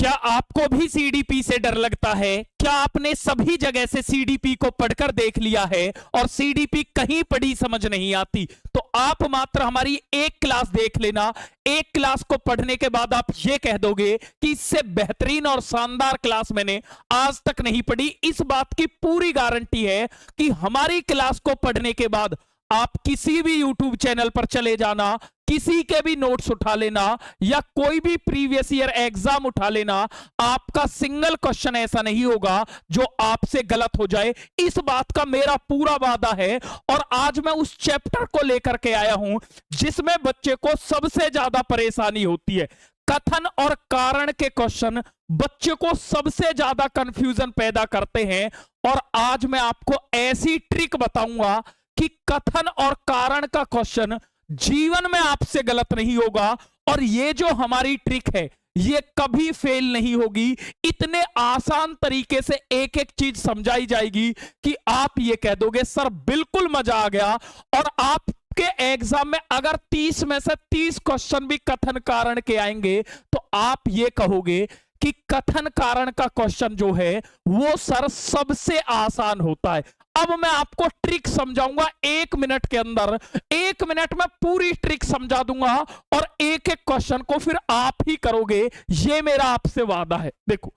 क्या आपको भी सीडीपी से डर लगता है? क्या आपने सभी जगह से सीडीपी को पढ़कर देख लिया है और सीडीपी कहीं पढ़ी समझ नहीं आती? तो आप मात्र हमारी एक क्लास देख लेना। एक क्लास को पढ़ने के बाद आप ये कह दोगे कि इससे बेहतरीन और शानदार क्लास मैंने आज तक नहीं पढ़ी। इस बात की पूरी गारंटी है कि हमारी क्लास को पढ़ने के बाद आप किसी भी YouTube चैनल पर चले जाना, किसी के भी नोट्स उठा लेना या कोई भी प्रीवियस ईयर एग्जाम उठा लेना, आपका सिंगल क्वेश्चन ऐसा नहीं होगा जो आपसे गलत हो जाए। इस बात का मेरा पूरा वादा है। और आज मैं उस चैप्टर को लेकर के आया हूं जिसमें बच्चे को सबसे ज्यादा परेशानी होती है। कथन और कारण के क्वेश्चन बच्चे को सबसे ज्यादा कंफ्यूजन पैदा करते हैं। और आज मैं आपको ऐसी ट्रिक बताऊंगा कि कथन और कारण का क्वेश्चन जीवन में आपसे गलत नहीं होगा। और ये जो हमारी ट्रिक है ये कभी फेल नहीं होगी। इतने आसान तरीके से एक एक चीज समझाई जाएगी कि आप ये कह दोगे सर बिल्कुल मजा आ गया। और आपके एग्जाम में अगर 30 में से 30 क्वेश्चन भी कथन कारण के आएंगे तो आप ये कहोगे कि कथन कारण का क्वेश्चन जो है वो सर सबसे आसान होता है। अब मैं आपको ट्रिक समझाऊंगा 1 मिनट के अंदर। 1 मिनट में पूरी ट्रिक समझा दूंगा और एक एक क्वेश्चन को फिर आप ही करोगे, ये मेरा आपसे वादा है। देखो,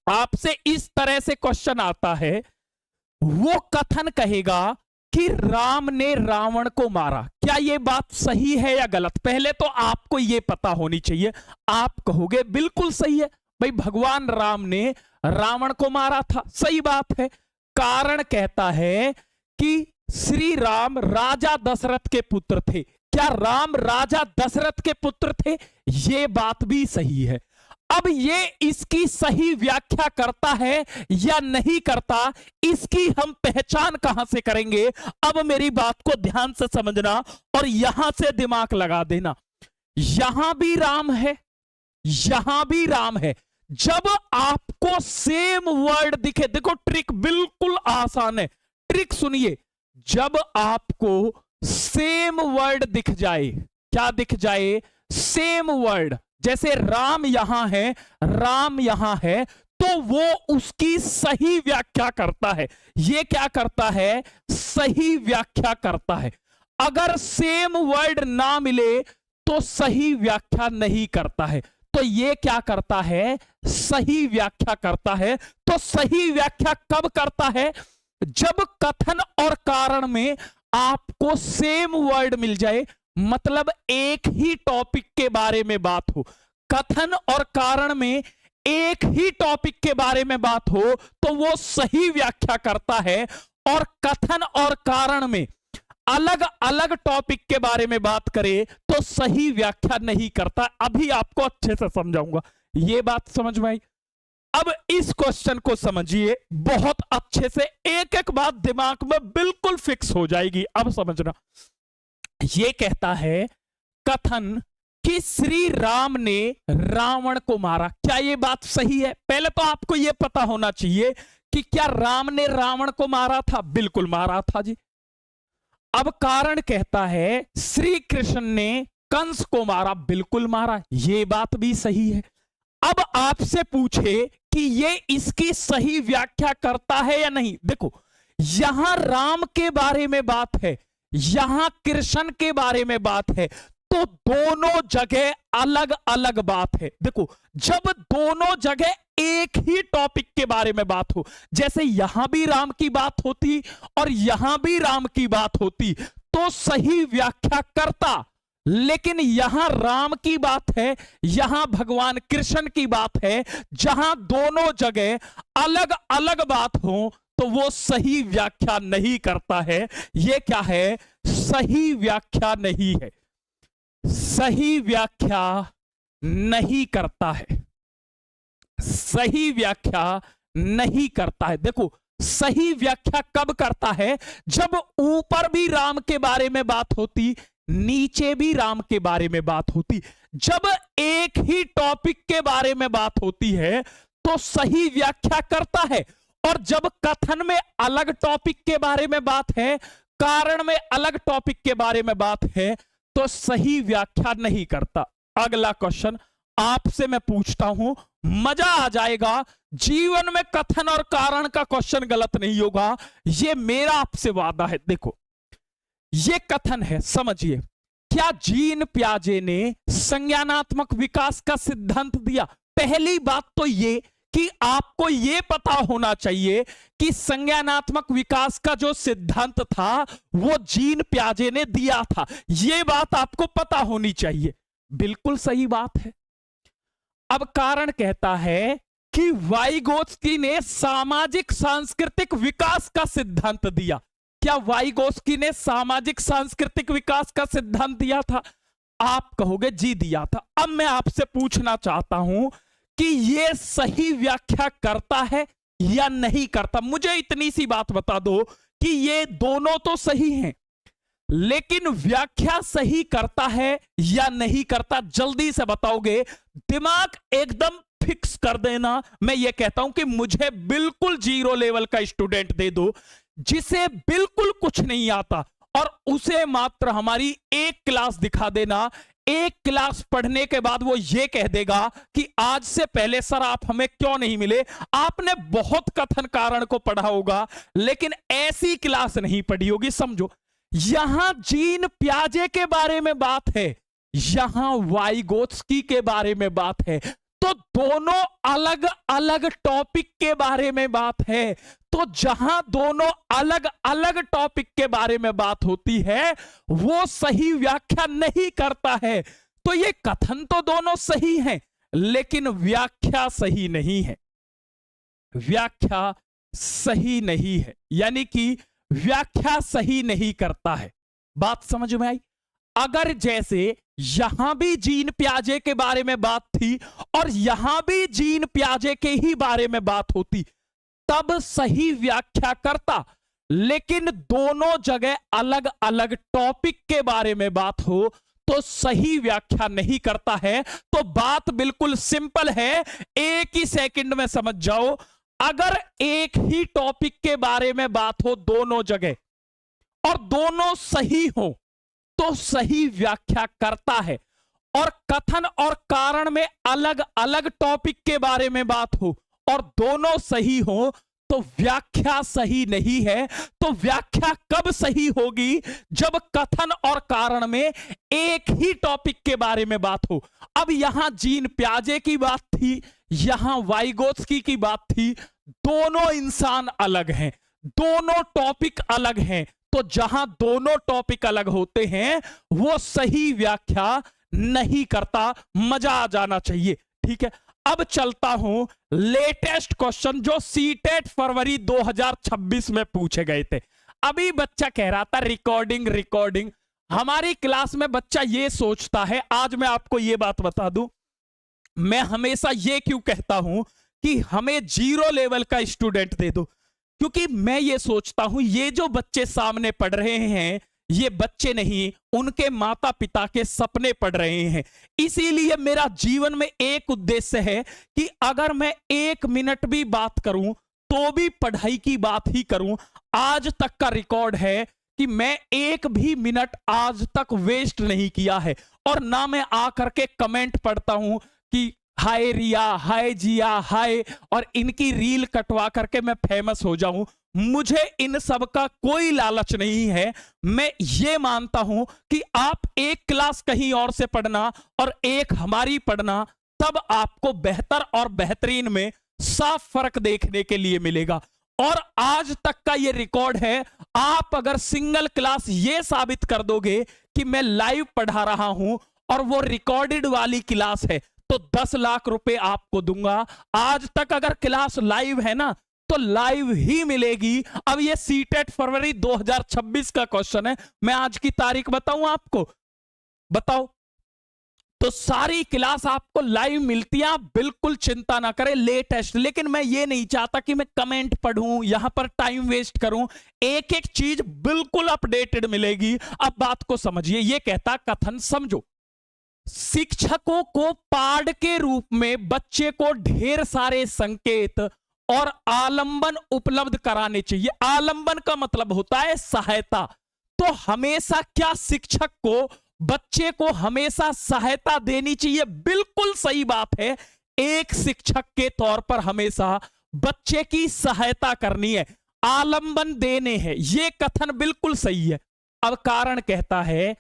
आपसे इस तरह से क्वेश्चन आता है, वो कथन कहेगा कि राम ने रावण को मारा। क्या ये बात सही है या गलत? पहले तो आपको ये पता होनी चाहिए। आप कहोगे बिल्कुल सही है भाई, भगवान राम ने रावण को मारा था, सही बात है। कारण कहता है कि श्री राम राजा दशरथ के पुत्र थे। क्या राम राजा दशरथ के पुत्र थे? ये बात भी सही है। अब ये इसकी सही व्याख्या करता है या नहीं करता, इसकी हम पहचान कहां से करेंगे? अब मेरी बात को ध्यान से समझना और यहां से दिमाग लगा देना। यहां भी राम है, यहां भी राम है। जब आपको सेम वर्ड दिखे, देखो ट्रिक बिल्कुल आसान है, ट्रिक सुनिए। जब आपको सेम वर्ड दिख जाए, क्या दिख जाए? सेम वर्ड, जैसे राम यहां है, राम यहां है, तो वो उसकी सही व्याख्या करता है। ये क्या करता है? सही व्याख्या करता है। अगर सेम वर्ड ना मिले तो सही व्याख्या नहीं करता है। तो ये क्या करता है? सही व्याख्या करता है। तो सही व्याख्या कब करता है? जब कथन और कारण में आपको सेम वर्ड मिल जाए, मतलब एक ही टॉपिक के बारे में बात हो। कथन और कारण में एक ही टॉपिक के बारे में बात हो तो वो सही व्याख्या करता है। और कथन और कारण में अलग अलग टॉपिक के बारे में बात करे तो सही व्याख्या नहीं करता। अभी आपको अच्छे से समझाऊंगा, ये बात समझ में आई? अब इस क्वेश्चन को समझिए बहुत अच्छे से, एक एक बात दिमाग में बिल्कुल फिक्स हो जाएगी। अब समझना, ये कहता है कथन कि श्री राम ने रावण को मारा। क्या ये बात सही है? पहले तो आपको यह पता होना चाहिए कि क्या राम ने रावण को मारा था? बिल्कुल मारा था जी। अब कारण कहता है श्री कृष्ण ने कंस को मारा, बिल्कुल मारा, ये बात भी सही है। अब आपसे पूछे कि ये इसकी सही व्याख्या करता है या नहीं। देखो, यहां राम के बारे में बात है, यहां कृष्ण के बारे में बात है, तो दोनों जगह अलग अलग बात है। देखो, जब दोनों जगह एक ही टॉपिक के बारे में बात हो, जैसे यहां भी राम की बात होती और यहां भी राम की बात होती, तो सही व्याख्या करता। लेकिन यहां राम की बात है, यहां भगवान कृष्ण की बात है, जहां दोनों जगह अलग अलग बात हो तो वो सही व्याख्या नहीं करता है। ये क्या है? सही व्याख्या नहीं है, सही व्याख्या नहीं करता है, सही व्याख्या नहीं करता है। देखो, सही व्याख्या कब करता है? जब ऊपर भी राम के बारे में बात होती, नीचे भी राम के बारे में बात होती। जब एक ही टॉपिक के बारे में बात होती है तो सही व्याख्या करता है। और जब कथन में अलग टॉपिक के बारे में बात है, कारण में अलग टॉपिक के बारे में बात है, तो सही व्याख्या नहीं करता। अगला क्वेश्चन आपसे मैं पूछता हूं, मजा आ जाएगा। जीवन में कथन और कारण का क्वेश्चन गलत नहीं होगा, ये मेरा आपसे वादा है। देखो ये कथन है, समझिए। क्या जीन पियाजे ने संज्ञानात्मक विकास का सिद्धांत दिया? पहली बात तो ये कि आपको यह पता होना चाहिए कि संज्ञानात्मक विकास का जो सिद्धांत था वो जीन पियाजे ने दिया था। यह बात आपको पता होनी चाहिए, बिल्कुल सही बात है। अब कारण कहता है कि वाइगोत्स्की ने सामाजिक सांस्कृतिक विकास का सिद्धांत दिया। क्या वाइगोत्स्की ने सामाजिक सांस्कृतिक विकास का सिद्धांत दिया था? आप कहोगे जी दिया था। अब मैं आपसे पूछना चाहता हूं कि यह सही व्याख्या करता है या नहीं करता? मुझे इतनी सी बात बता दो कि ये दोनों तो सही हैं, लेकिन व्याख्या सही करता है या नहीं करता? जल्दी से बताओगे, दिमाग एकदम फिक्स कर देना। मैं ये कहता हूं कि मुझे बिल्कुल 0 लेवल का स्टूडेंट दे दो जिसे बिल्कुल कुछ नहीं आता और उसे मात्र हमारी एक क्लास दिखा देना। एक क्लास पढ़ने के बाद वो ये कह देगा कि आज से पहले सर आप हमें क्यों नहीं मिले। आपने बहुत कथन कारण को पढ़ा होगा लेकिन ऐसी क्लास नहीं पढ़ी होगी। समझो, यहां जीन पियाजे के बारे में बात है, यहां वाइगोत्स्की के बारे में बात है, तो दोनों अलग अलग टॉपिक के बारे में बात है। तो जहां दोनों अलग अलग टॉपिक के बारे में बात होती है वो सही व्याख्या नहीं करता है। तो ये कथन तो दोनों सही हैं लेकिन व्याख्या सही नहीं है। व्याख्या सही नहीं है, यानी कि व्याख्या सही नहीं करता है। बात समझ में आई? अगर जैसे यहां भी जीन पियाजे के बारे में बात थी और यहां भी जीन पियाजे के ही बारे में बात होती तब सही व्याख्या करता, लेकिन दोनों जगह अलग अलग टॉपिक के बारे में बात हो तो सही व्याख्या नहीं करता है। तो बात बिल्कुल सिंपल है, एक ही सेकंड में समझ जाओ। अगर एक ही टॉपिक के बारे में बात हो दोनों जगह और दोनों सही हो तो सही व्याख्या करता है, और कथन और कारण में अलग अलग टॉपिक के बारे में बात हो और दोनों सही हो तो व्याख्या सही नहीं है। तो व्याख्या कब सही होगी? जब कथन और कारण में एक ही टॉपिक के बारे में बात हो। अब यहां जीन पियाजे की बात थी, यहां वाइगोत्स्की की बात थी, दोनों इंसान अलग हैं, दोनों टॉपिक अलग हैं। तो जहां दोनों टॉपिक अलग होते हैं वो सही व्याख्या नहीं करता। मजा आ जाना चाहिए, ठीक है। अब चलता हूं लेटेस्ट क्वेश्चन जो सीटेट फरवरी 2026 में पूछे गए थे। अभी बच्चा कह रहा था रिकॉर्डिंग। हमारी क्लास में बच्चा ये सोचता है, आज मैं आपको ये बात बता दूं, मैं हमेशा ये क्यों कहता हूं कि हमें 0 लेवल का स्टूडेंट दे दो, क्योंकि मैं ये सोचता हूं ये जो बच्चे सामने पढ़ रहे हैं ये बच्चे नहीं, उनके माता पिता के सपने पढ़ रहे हैं। इसीलिए मेरा जीवन में एक उद्देश्य है कि अगर मैं 1 मिनट भी बात करूं तो भी पढ़ाई की बात ही करूं। आज तक का रिकॉर्ड है कि मैं 1 भी मिनट आज तक वेस्ट नहीं किया है, और ना मैं आकर के कमेंट पढ़ता हूं कि हाय रिया, हाय जिया, हाय, और इनकी रील कटवा करके मैं फेमस हो जाऊं। मुझे इन सब का कोई लालच नहीं है। मैं ये मानता हूं कि आप एक क्लास कहीं और से पढ़ना और एक हमारी पढ़ना, तब आपको बेहतर और बेहतरीन में साफ फर्क देखने के लिए मिलेगा। और आज तक का ये रिकॉर्ड है। आप अगर सिंगल क्लास ये साबित कर दोगे कि मैं लाइव पढ़ा रहा हूं और वो रिकॉर्डेड वाली क्लास है तो 10 लाख रुपए आपको दूंगा। आज तक अगर क्लास लाइव है ना तो लाइव ही मिलेगी। अब ये सीटेट फरवरी 2026 का क्वेश्चन है, मैं आज की तारीख बताऊं आपको, बताओ। तो सारी क्लास आपको लाइव मिलती है, आप बिल्कुल चिंता ना करें, लेटेस्ट। लेकिन मैं ये नहीं चाहता कि मैं कमेंट पढ़ूं, यहां पर टाइम वेस्ट करूं। एक एक चीज बिल्कुल अपडेटेड मिलेगी। अब बात को समझिए, ये कहता कथन समझो, शिक्षकों को पाठ के रूप में बच्चे को ढेर सारे संकेत और आलंबन उपलब्ध कराने चाहिए। आलंबन का मतलब होता है सहायता। तो हमेशा क्या शिक्षक को बच्चे को हमेशा सहायता देनी चाहिए? बिल्कुल सही बात है। एक शिक्षक के तौर पर हमेशा बच्चे की सहायता करनी है, आलंबन देने हैं। यह कथन बिल्कुल सही है। अब कारण कहता है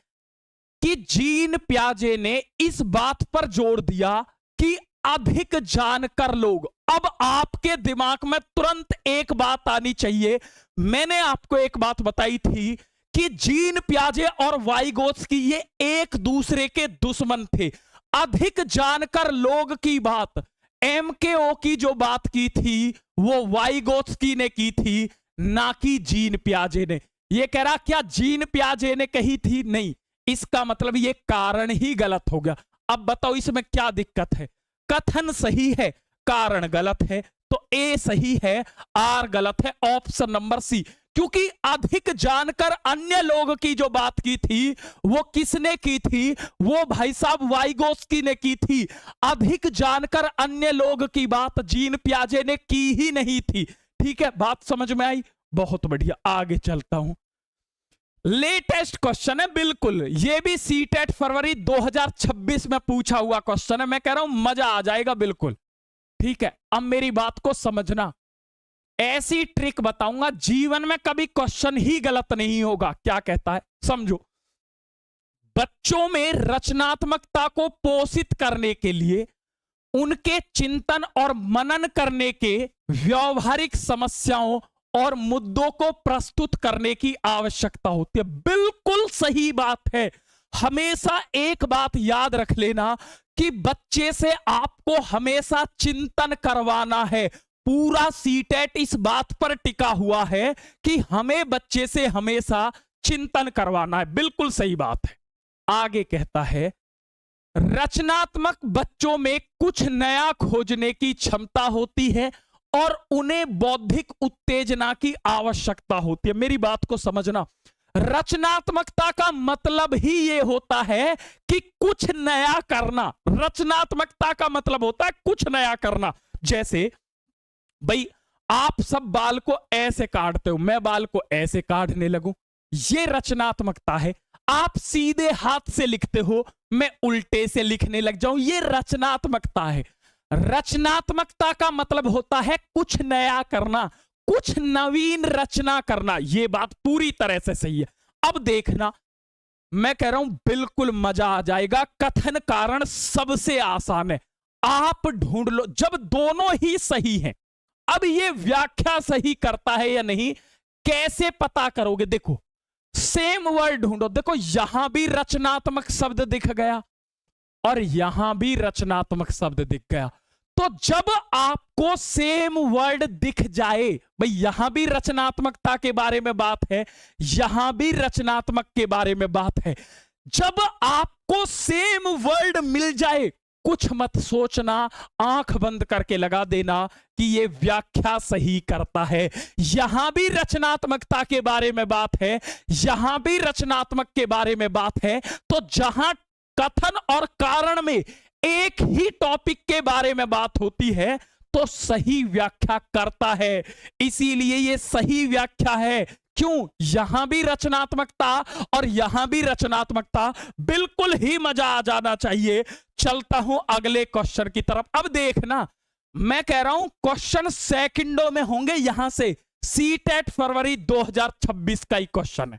कि जीन पियाजे ने इस बात पर जोर दिया कि अधिक जानकर लोग। अब आपके दिमाग में तुरंत एक बात आनी चाहिए। मैंने आपको एक बात बताई थी कि जीन पियाजे और वाइगोत्स्की ये एक दूसरे के दुश्मन थे। अधिक जानकर लोग की बात, एमकेओ की जो बात की थी वो वाइगोत्स्की ने की थी, ना कि जीन पियाजे ने। ये कह रहा क्या जीन पियाजे ने कही थी? नहीं। इसका मतलब ये कारण ही गलत हो गया। अब बताओ इसमें क्या दिक्कत है? कथन सही है, कारण गलत है। तो ए सही है, आर गलत है, ऑप्शन नंबर सी। क्योंकि अधिक जानकर अन्य लोग की जो बात की थी वो किसने की थी? वो भाई साहब वाइगोत्स्की ने की थी। अधिक जानकर अन्य लोग की बात जीन पियाजे ने की ही नहीं थी। ठीक है, बात समझ में आई? बहुत बढ़िया, आगे चलता हूं। लेटेस्ट क्वेश्चन है, बिल्कुल ये भी सीटेट फरवरी 2026 में पूछा हुआ क्वेश्चन है। मैं कह रहा हूं मजा आ जाएगा बिल्कुल। ठीक है, अब मेरी बात को समझना। ऐसी ट्रिक बताऊंगा जीवन में कभी क्वेश्चन ही गलत नहीं होगा। क्या कहता है समझो। बच्चों में रचनात्मकता को पोषित करने के लिए उनके चिंतन और मनन करने के व्यवहारिक समस्याओं और मुद्दों को प्रस्तुत करने की आवश्यकता होती है। बिल्कुल सही बात है। हमेशा एक बात याद रख लेना कि बच्चे से आपको हमेशा चिंतन करवाना है। पूरा सीटेट इस बात पर टिका हुआ है कि हमें बच्चे से हमेशा चिंतन करवाना है। बिल्कुल सही बात है। आगे कहता है रचनात्मक बच्चों में कुछ नया खोजने की क्षमता होती है और उन्हें बौद्धिक उत्तेजना की आवश्यकता होती है। मेरी बात को समझना। रचनात्मकता का मतलब ही यह होता है कि कुछ नया करना। रचनात्मकता का मतलब होता है कुछ नया करना। जैसे भाई आप सब बाल को ऐसे काटते हो, मैं बाल को ऐसे काटने लगूं, ये रचनात्मकता है। आप सीधे हाथ से लिखते हो, मैं उल्टे से लिखने लग जाऊं, ये रचनात्मकता है। रचनात्मकता का मतलब होता है कुछ नया करना, कुछ नवीन रचना करना। यह बात पूरी तरह से सही है। अब देखना, मैं कह रहा हूं बिल्कुल मजा आ जाएगा। कथन कारण सबसे आसान है, आप ढूंढ लो जब दोनों ही सही हैं। अब यह व्याख्या सही करता है या नहीं, कैसे पता करोगे? देखो सेम वर्ड ढूंढो। देखो यहां भी रचनात्मक शब्द दिख गया और यहां भी रचनात्मक शब्द दिख गया। तो जब आपको सेम वर्ड दिख जाए, भाई यहां भी रचनात्मकता के बारे में बात है, यहां भी रचनात्मक के बारे में बात है, जब आपको सेम वर्ड मिल जाए, कुछ मत सोचना, आंख बंद करके लगा देना कि यह व्याख्या सही करता है। यहां भी रचनात्मकता के बारे में बात है, यहां भी रचनात्मक के बारे में बात है। तो जहां कथन और कारण में एक ही टॉपिक के बारे में बात होती है तो सही व्याख्या करता है। इसीलिए यह सही व्याख्या है। क्यों? यहां भी रचनात्मकता और यहां भी रचनात्मकता। बिल्कुल ही मजा आ जाना चाहिए। चलता हूं अगले क्वेश्चन की तरफ। अब देखना, मैं कह रहा हूं क्वेश्चन सेकंडों में होंगे। यहां से सीटेट फरवरी 2026 का ही क्वेश्चन है।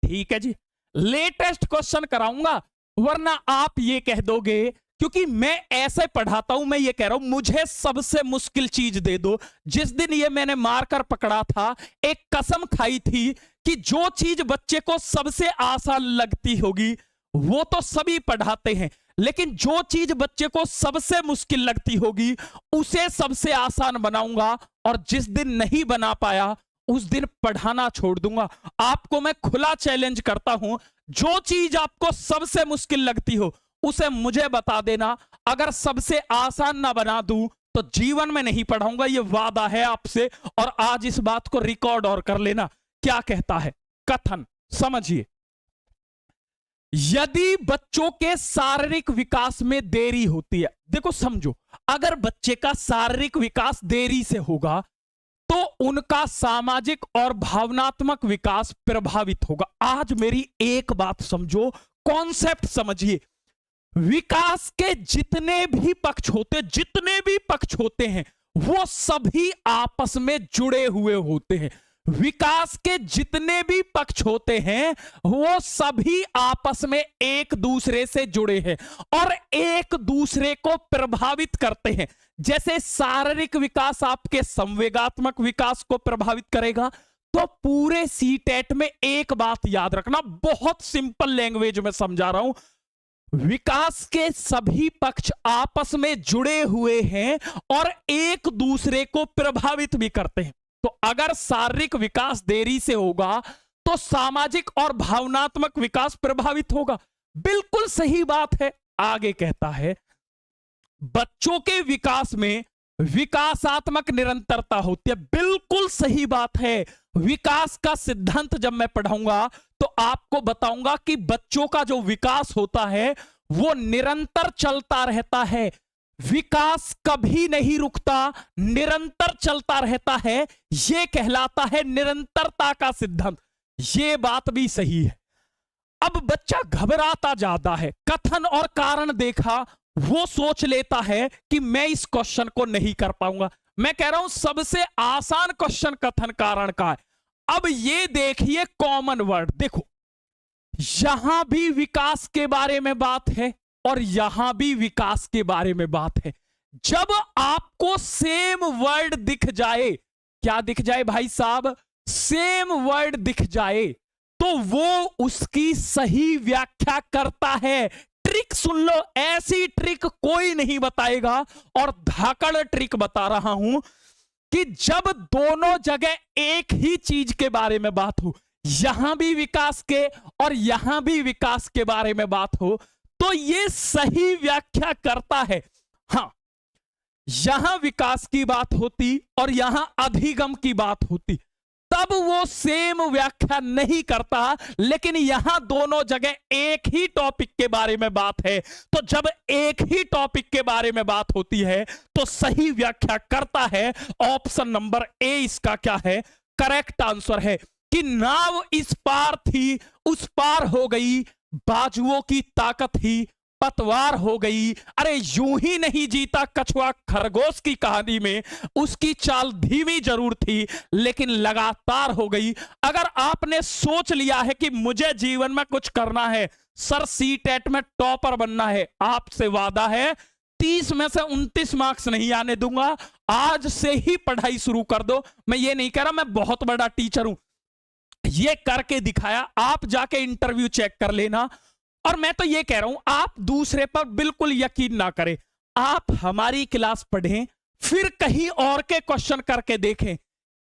ठीक है जी, लेटेस्ट क्वेश्चन कराऊंगा, वरना आप ये कह दोगे क्योंकि मैं ऐसे पढ़ाता हूं, मैं ये कह रहा हूं मुझे सबसे मुश्किल चीज दे दो। जिस दिन ये मैंने मारकर पकड़ा था, एक कसम खाई थी कि जो चीज बच्चे को सबसे आसान लगती होगी वो तो सभी पढ़ाते हैं, लेकिन जो चीज बच्चे को सबसे मुश्किल लगती होगी उसे सबसे आसान बनाऊंगा। और जिस दिन नहीं बना पाया उस दिन पढ़ाना छोड़ दूंगा। आपको मैं खुला चैलेंज करता हूं, जो चीज आपको सबसे मुश्किल लगती हो उसे मुझे बता देना। अगर सबसे आसान ना बना दूं तो जीवन में नहीं पढ़ाऊंगा, यह वादा है आपसे। और आज इस बात को रिकॉर्ड और कर लेना। क्या कहता है कथन, समझिए। यदि बच्चों के शारीरिक विकास में देरी होती है, देखो समझो, अगर बच्चे का शारीरिक विकास देरी से होगा तो उनका सामाजिक और भावनात्मक विकास प्रभावित होगा। आज मेरी एक बात समझो, कॉन्सेप्ट समझिए। विकास के जितने भी पक्ष होते हैं वो सभी आपस में जुड़े हुए होते हैं। विकास के जितने भी पक्ष होते हैं वो सभी आपस में एक दूसरे से जुड़े हैं और एक दूसरे को प्रभावित करते हैं। जैसे शारीरिक विकास आपके संवेगात्मक विकास को प्रभावित करेगा, तो पूरे सीटेट में एक बात याद रखना, बहुत सिंपल लैंग्वेज में समझा रहा हूं, विकास के सभी पक्ष आपस में जुड़े हुए हैं और एक दूसरे को प्रभावित भी करते हैं। तो अगर शारीरिक विकास देरी से होगा तो सामाजिक और भावनात्मक विकास प्रभावित होगा। बिल्कुल सही बात है। आगे कहता है बच्चों के विकास में विकासात्मक निरंतरता होती है। बिल्कुल सही बात है। विकास का सिद्धांत जब मैं पढ़ाऊंगा तो आपको बताऊंगा कि बच्चों का जो विकास होता है वो निरंतर चलता रहता है। विकास कभी नहीं रुकता, निरंतर चलता रहता है। यह कहलाता है निरंतरता का सिद्धांत। यह बात भी सही है। अब बच्चा घबराता जाता है, कथन और कारण देखा, वो सोच लेता है कि मैं इस क्वेश्चन को नहीं कर पाऊंगा। मैं कह रहा हूं सबसे आसान क्वेश्चन कथन कारण का है। अब ये देखिए कॉमन वर्ड, देखो यहां भी विकास के बारे में बात है और यहां भी विकास के बारे में बात है। जब आपको सेम वर्ड दिख जाए, क्या दिख जाए भाई साहब, सेम वर्ड दिख जाए, तो वो उसकी सही व्याख्या करता है। ट्रिक सुन लो, ऐसी ट्रिक कोई नहीं बताएगा और धाकड़ ट्रिक बता रहा हूं कि जब दोनों जगह एक ही चीज के बारे में बात हो, यहां भी विकास के और यहां भी विकास के बारे में बात हो, तो ये सही व्याख्या करता है। हां, यहां विकास की बात होती और यहां अधिगम की बात होती, तब वो सेम व्याख्या नहीं करता। लेकिन यहां दोनों जगह एक ही टॉपिक के बारे में बात है, तो जब एक ही टॉपिक के बारे में बात होती है तो सही व्याख्या करता है। ऑप्शन नंबर ए इसका क्या है, करेक्ट आंसर है कि नाव इस पार थी उस पार हो गई, बाजुओं की ताकत ही पतवार हो गई। अरे यूं ही नहीं जीता कछुआ खरगोश की कहानी में, उसकी चाल धीमी जरूर थी लेकिन लगातार हो गई। अगर आपने सोच लिया है कि मुझे जीवन में कुछ करना है, सर सीटेट में टॉपर बनना है, आपसे वादा है 30 में से 29 मार्क्स नहीं आने दूंगा। आज से ही पढ़ाई शुरू कर दो। मैं ये नहीं कह रहा मैं बहुत बड़ा टीचर हूं, ये करके दिखाया, आप जाके इंटरव्यू चेक कर लेना। और मैं तो ये कह रहा हूं आप दूसरे पर बिल्कुल यकीन ना करें, आप हमारी क्लास पढ़ें, फिर कहीं और के क्वेश्चन करके देखें।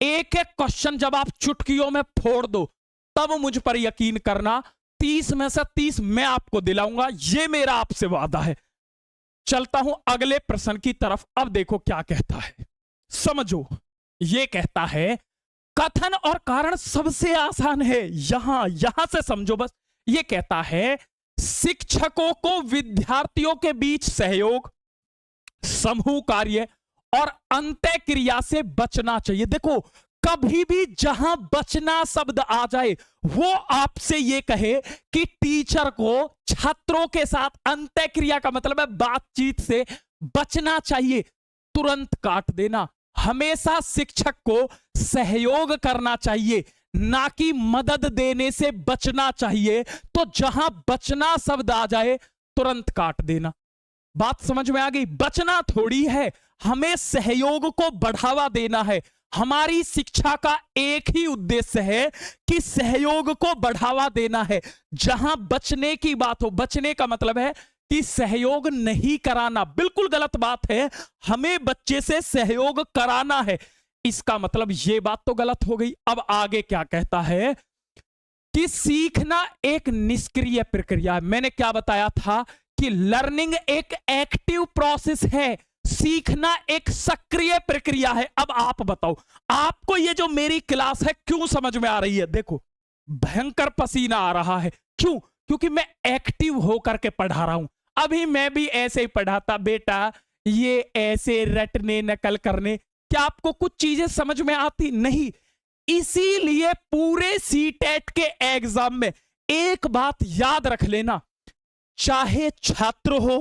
एक एक क्वेश्चन जब आप चुटकियों में फोड़ दो तब मुझ पर यकीन करना, 30 में से 30 मैं आपको दिलाऊंगा, ये मेरा आपसे वादा है। चलता हूं अगले प्रश्न की तरफ। अब देखो क्या कहता है, समझो। ये कहता है कथन और कारण सबसे आसान है, यहां से समझो बस। ये कहता है शिक्षकों को विद्यार्थियों के बीच सहयोग, समूह कार्य और अंतः क्रिया से बचना चाहिए। देखो कभी भी जहां बचना शब्द आ जाए वो आपसे ये कहे कि टीचर को छात्रों के साथ अंतः क्रिया का मतलब है बातचीत से बचना चाहिए, तुरंत काट देना। हमेशा शिक्षक को सहयोग करना चाहिए, ना कि मदद देने से बचना चाहिए। तो जहां बचना शब्द आ जाए तुरंत काट देना। बात समझ में आ गई? बचना थोड़ी है, हमें सहयोग को बढ़ावा देना है। हमारी शिक्षा का एक ही उद्देश्य है कि सहयोग को बढ़ावा देना है। जहां बचने की बात हो, बचने का मतलब है कि सहयोग नहीं कराना, बिल्कुल गलत बात है। हमें बच्चे से सहयोग कराना है, इसका मतलब यह बात तो गलत हो गई। अब आगे क्या कहता है कि सीखना एक निष्क्रिय प्रक्रिया है। मैंने क्या बताया था कि लर्निंग एक एक्टिव प्रोसेस है, सीखना एक सक्रिय प्रक्रिया है। अब आप बताओ, आपको ये जो मेरी क्लास है क्यों समझ में आ रही है? देखो भयंकर पसीना आ रहा है, क्यों? क्योंकि मैं एक्टिव होकर के पढ़ा रहा हूं। अभी मैं भी ऐसे ही पढ़ाता, बेटा ये ऐसे रटने नकल करने, क्या आपको कुछ चीजें समझ में आती नहीं? इसीलिए पूरे सीटेट के एग्जाम में एक बात याद रख लेना, चाहे छात्र हो,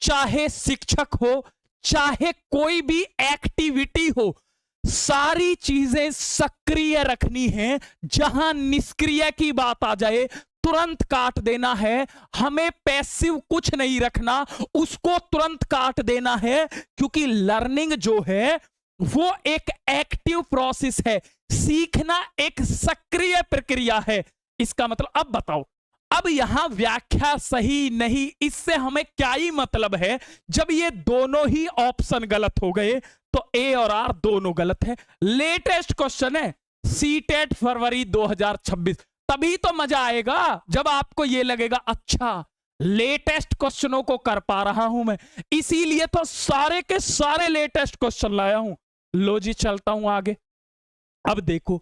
चाहे शिक्षक हो, चाहे कोई भी एक्टिविटी हो, सारी चीजें सक्रिय रखनी है। जहां निष्क्रिय की बात आ जाए तुरंत काट देना है। हमें पैसिव कुछ नहीं रखना, उसको तुरंत काट देना है, क्योंकि लर्निंग जो है वो एक एक्टिव प्रोसेस है, सीखना एक सक्रिय प्रक्रिया है। इसका मतलब अब बताओ, अब यहां व्याख्या सही नहीं, इससे हमें क्या ही मतलब है। जब ये दोनों ही ऑप्शन गलत हो गए तो ए और आर दोनों गलत है। लेटेस्ट क्वेश्चन है सीटेट फरवरी 2026, तभी तो मजा आएगा जब आपको ये लगेगा अच्छा लेटेस्ट क्वेश्चनों को कर पा रहा हूं मैं, इसीलिए तो सारे के सारे लेटेस्ट क्वेश्चन लाया हूं। लो जी चलता हूं आगे। अब देखो,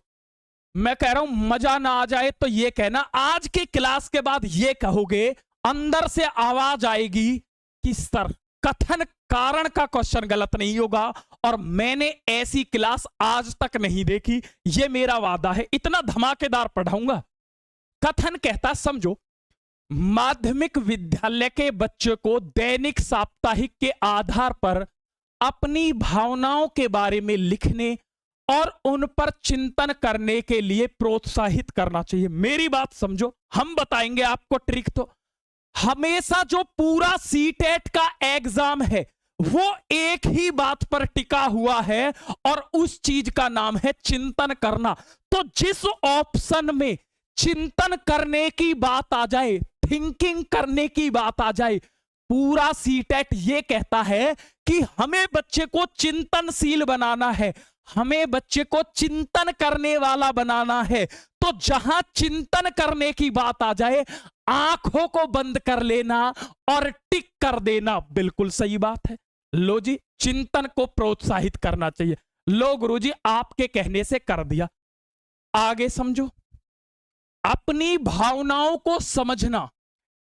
मैं कह रहा हूं मजा ना आ जाए तो ये कहना, आज की क्लास के बाद ये कहोगे, अंदर से आवाज आएगी कि सर कथन कारण का क्वेश्चन गलत नहीं होगा, और मैंने ऐसी क्लास आज तक नहीं देखी, ये मेरा वादा है, इतना धमाकेदार पढ़ाऊंगा। कथन कहता, समझो, माध्यमिक विद्यालय के बच्चे को दैनिक साप्ताहिक के आधार पर अपनी भावनाओं के बारे में लिखने और उन पर चिंतन करने के लिए प्रोत्साहित करना चाहिए। मेरी बात समझो, हम बताएंगे आपको ट्रिक। तो हमेशा जो पूरा सीटेट का एग्जाम है वो एक ही बात पर टिका हुआ है, और उस चीज का नाम है चिंतन करना। तो जिस ऑप्शन में चिंतन करने की बात आ जाए, थिंकिंग करने की बात आ जाए, पूरा सीटेट ये कहता है कि हमें बच्चे को चिंतनशील बनाना है, हमें बच्चे को चिंतन करने वाला बनाना है। तो जहां चिंतन करने की बात आ जाए, आंखों को बंद कर लेना और टिक कर देना, बिल्कुल सही बात है। लो जी, चिंतन को प्रोत्साहित करना चाहिए। लो गुरुजी, आपके कहने से कर दिया। आगे समझो, अपनी भावनाओं को समझना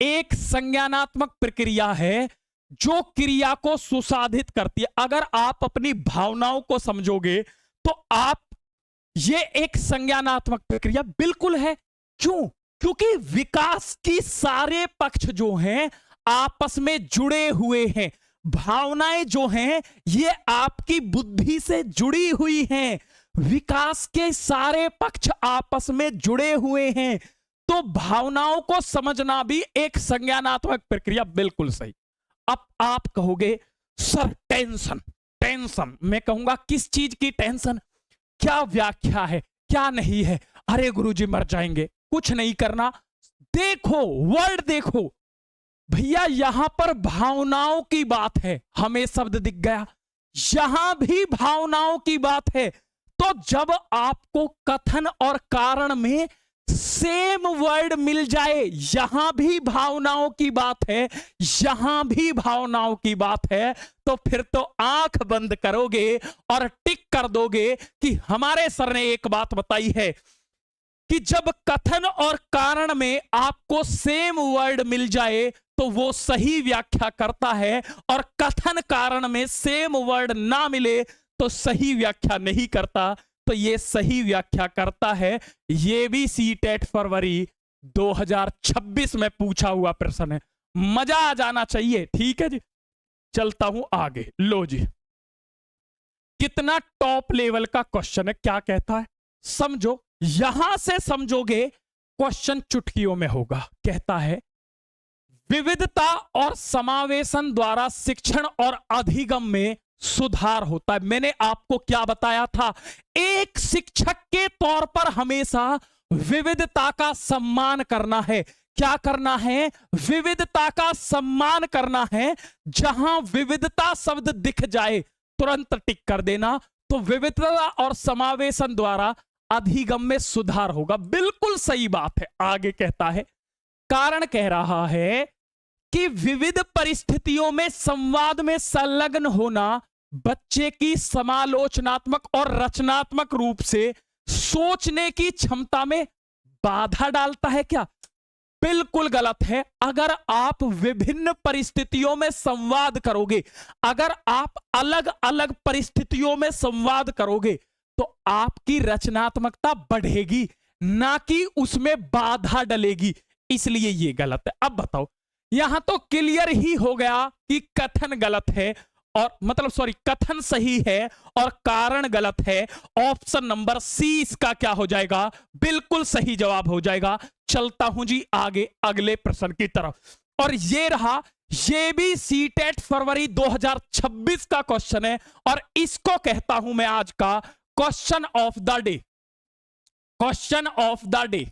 एक संज्ञानात्मक प्रक्रिया है जो क्रिया को सुसाधित करती है। अगर आप अपनी भावनाओं को समझोगे तो आप, ये एक संज्ञानात्मक प्रक्रिया बिल्कुल है। क्यों? क्योंकि विकास की सारे पक्ष जो हैं आपस में जुड़े हुए हैं। भावनाएं जो हैं ये आपकी बुद्धि से जुड़ी हुई हैं। विकास के सारे पक्ष आपस में जुड़े हुए हैं। तो भावनाओं को समझना भी एक संज्ञानात्मक प्रक्रिया, बिल्कुल सही। अब आप कहोगे सर टेंशन, टेंशन, मैं कहूंगा किस चीज की टेंशन, क्या व्याख्या है, क्या नहीं है। अरे गुरुजी मर जाएंगे, कुछ नहीं करना, देखो वर्ड देखो भैया, यहां पर भावनाओं की बात है, हमें शब्द दिख गया, यहां भी भावनाओं की बात है। तो जब आपको कथन और कारण में सेम वर्ड मिल जाए, यहां भी भावनाओं की बात है, यहां भी भावनाओं की बात है, तो फिर तो आंख बंद करोगे और टिक कर दोगे कि हमारे सर ने एक बात बताई है कि जब कथन और कारण में आपको सेम वर्ड मिल जाए तो वो सही व्याख्या करता है, और कथन कारण में सेम वर्ड ना मिले तो सही व्याख्या नहीं करता। तो ये सही व्याख्या करता है। ये भी सीटेट फरवरी 2026 में पूछा हुआ प्रश्न है, मजा आ जाना चाहिए। ठीक है जी, चलता हूं आगे। लो जी, कितना टॉप लेवल का क्वेश्चन है, क्या कहता है समझो, यहां से समझोगे क्वेश्चन चुटकियों में होगा। कहता है, विविधता और समावेशन द्वारा शिक्षण और अधिगम में सुधार होता है। मैंने आपको क्या बताया था, एक शिक्षक के तौर पर हमेशा विविधता का सम्मान करना है। क्या करना है? विविधता का सम्मान करना है। जहां विविधता शब्द दिख जाए तुरंत टिक कर देना। तो विविधता और समावेशन द्वारा अधिगम में सुधार होगा, बिल्कुल सही बात है। आगे कहता है, कारण कह रहा है कि विविध परिस्थितियों में संवाद में संलग्न होना बच्चे की समालोचनात्मक और रचनात्मक रूप से सोचने की क्षमता में बाधा डालता है। क्या? बिल्कुल गलत है। अगर आप विभिन्न परिस्थितियों में संवाद करोगे, अगर आप अलग अलग परिस्थितियों में संवाद करोगे तो आपकी रचनात्मकता बढ़ेगी, ना कि उसमें बाधा डलेगी। इसलिए ये गलत है। अब बताओ, यहां तो क्लियर ही हो गया कि कथन गलत है, और मतलब सॉरी, कथन सही है और कारण गलत है। ऑप्शन नंबर सी इसका क्या हो जाएगा, बिल्कुल सही जवाब हो जाएगा। चलता हूं जी आगे अगले प्रश्न की तरफ, और ये रहा, ये भी सीटेट फरवरी 2026 का क्वेश्चन है, और इसको कहता हूं मैं आज का question of the day. Question of the day,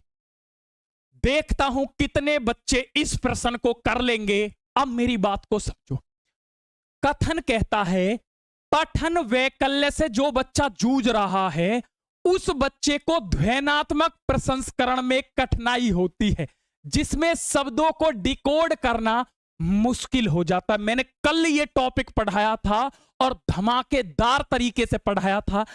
देखता हूं कितने बच्चे इस प्रश्न को कर लेंगे। अब मेरी बात को समझो। कथन कहता है, पठन वैकल्य से जो बच्चा जूझ रहा है उस बच्चे को ध्वन्यात्मक प्रसंस्करण में कठिनाई होती है, जिसमें शब्दों को डिकोड करना मुश्किल हो जाता है। मैंने कल ये टॉपिक पढ़ाया था और धमाकेदार तरीके से पढ़ाया था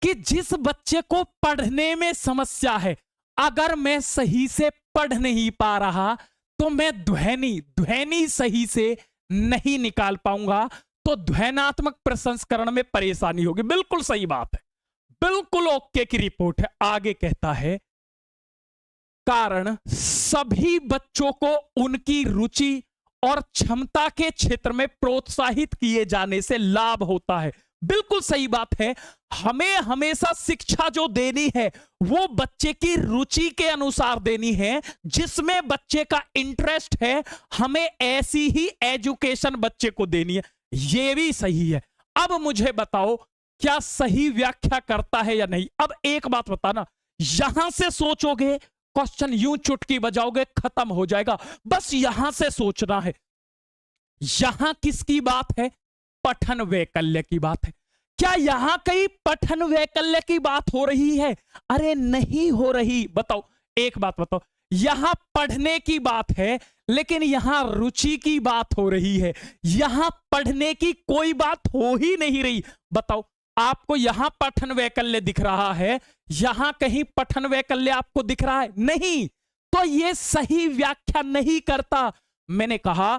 कि जिस बच्चे को पढ़ने में समस्या है, अगर मैं सही से पढ़ नहीं पा रहा तो मैं ध्वनि सही से नहीं निकाल पाऊंगा, तो ध्वन्यात्मक प्रसंस्करण में परेशानी होगी। बिल्कुल सही बात है, बिल्कुल ओके की रिपोर्ट है। आगे कहता है, कारण सभी बच्चों को उनकी रुचि और क्षमता के क्षेत्र में प्रोत्साहित किए जाने से लाभ होता है। बिल्कुल सही बात है। हमें हमेशा शिक्षा जो देनी है वो बच्चे की रुचि के अनुसार देनी है, जिसमें बच्चे का इंटरेस्ट है, हमें ऐसी ही एजुकेशन बच्चे को देनी है। ये भी सही है। अब मुझे बताओ, क्या सही व्याख्या करता है या नहीं? अब एक बात बताना, यहां से सोचोगे क्वेश्चन यूं चुटकी बजाओगे खत्म हो जाएगा। बस यहां से सोचना है। यहां किसकी बात है? पठन वैकल्य की बात है। क्या यहां कहीं पठन वैकल्य की बात हो रही है? अरे नहीं हो रही। बताओ, एक बात बताओ, यहां पढ़ने की बात है लेकिन यहां रुचि की बात हो रही है। यहां पढ़ने की कोई बात हो ही नहीं रही। बताओ, आपको यहां पठन वैकल्य दिख रहा है, यहां कहीं पठन वैकल्य आपको दिख रहा है? नहीं। तो यह सही व्याख्या नहीं करता। मैंने कहा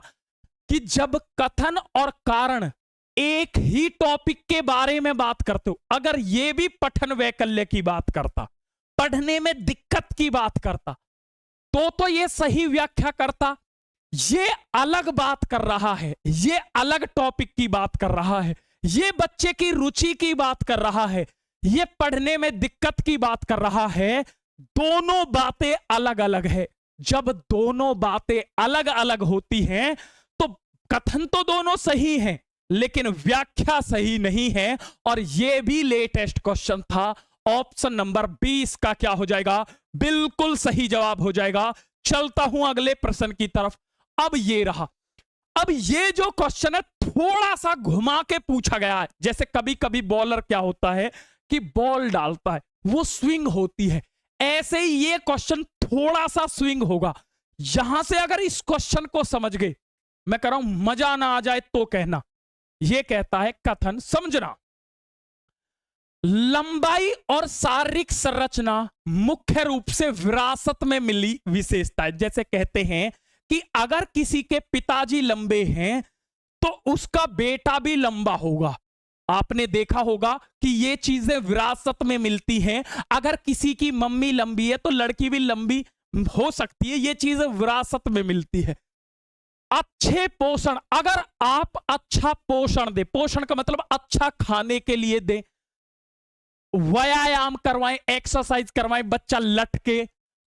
कि जब कथन और कारण एक ही टॉपिक के बारे में बात करते हो, अगर यह भी पठन वैकल्य की बात करता, पढ़ने में दिक्कत की बात करता, तो यह सही व्याख्या करता। यह अलग बात कर रहा है, यह अलग टॉपिक की बात कर रहा है, यह बच्चे की रुचि की बात कर रहा है, यह पढ़ने में दिक्कत की बात कर रहा है। दोनों बातें अलग अलग है। जब दोनों बातें अलग अलग होती हैं तो कथन तो दोनों सही हैं लेकिन व्याख्या सही नहीं है। और यह भी लेटेस्ट क्वेश्चन था। ऑप्शन नंबर 20 का क्या हो जाएगा? बिल्कुल सही जवाब हो जाएगा। चलता हूं अगले प्रश्न की तरफ। अब ये रहा। अब ये जो क्वेश्चन है थोड़ा सा घुमा के पूछा गया है। जैसे कभी कभी बॉलर क्या होता है कि बॉल डालता है, वो स्विंग होती है, ऐसे ही ये क्वेश्चन थोड़ा सा स्विंग होगा। यहां से अगर इस क्वेश्चन को समझ गए, मैं कह रहा हूं मजा ना आ जाए तो कहना। यह कहता है कथन, समझना, लंबाई और शारीरिक संरचना मुख्य रूप से विरासत में मिली विशेषता है। जैसे कहते हैं कि अगर किसी के पिताजी लंबे हैं तो उसका बेटा भी लंबा होगा। आपने देखा होगा कि ये चीजें विरासत में मिलती हैं। अगर किसी की मम्मी लंबी है तो लड़की भी लंबी हो सकती है। ये चीजें विरासत में मिलती है। अच्छे पोषण, अगर आप अच्छा पोषण दे, पोषण का मतलब अच्छा खाने के लिए दें, व्यायाम करवाएं, एक्सरसाइज करवाएं, बच्चा लटके,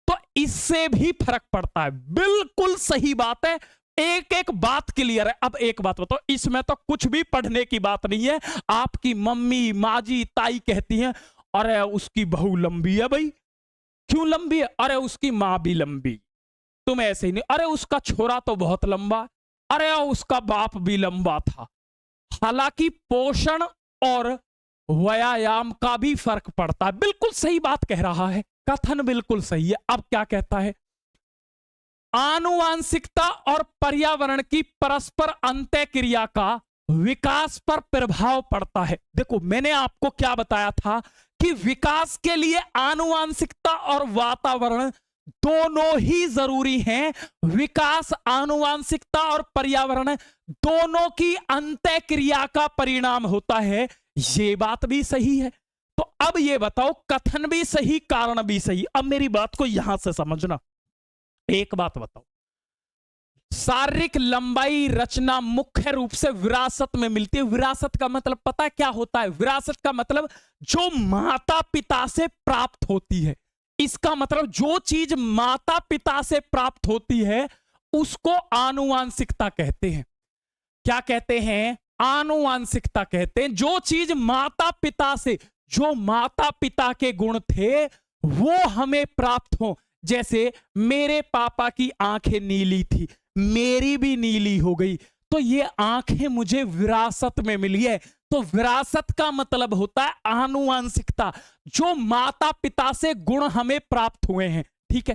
तो इससे भी फर्क पड़ता है। बिल्कुल सही बात है। एक एक बात क्लियर है। अब एक बात बताओ, इसमें तो कुछ भी पढ़ने की बात नहीं है। आपकी मम्मी, माजी, ताई कहती हैं अरे उसकी बहू लंबी है। भाई क्यों लंबी है? अरे उसकी मां भी लंबी। तुम ऐसे ही नहीं, अरे उसका छोरा तो बहुत लंबा, अरे उसका बाप भी लंबा था। हालांकि पोषण और व्यायाम का भी फर्क पड़ता है। बिल्कुल सही बात कह रहा है। कथन बिल्कुल सही है। अब क्या कहता है? आनुवांशिकता और पर्यावरण की परस्पर अंतःक्रिया का विकास पर प्रभाव पड़ता है। देखो, मैंने आपको क्या बताया था कि विकास के लिए आनुवांशिकता और वातावरण दोनों ही जरूरी हैं। विकास आनुवांशिकता और पर्यावरण दोनों की अंतःक्रिया का परिणाम होता है। ये बात भी सही है। तो अब ये बताओ, कथन भी सही, कारण भी सही। अब मेरी बात को यहां से समझना। एक बात बताओ, शारीरिक लंबाई रचना मुख्य रूप से विरासत में मिलती है। विरासत का मतलब पता है क्या होता है? विरासत का मतलब जो माता पिता से प्राप्त होती है। इसका मतलब जो चीज माता पिता से प्राप्त होती है उसको आनुवांशिकता कहते हैं। क्या कहते हैं? आनुवांशिकता कहते हैं। जो चीज माता पिता से, जो माता पिता के गुण थे वो हमें प्राप्त हो। जैसे मेरे पापा की आंखें नीली थी, मेरी भी नीली हो गई, तो ये आंखें मुझे विरासत में मिली है। तो विरासत का मतलब होता है आनुवांशिकता, जो माता पिता से गुण हमें प्राप्त हुए हैं। ठीक है।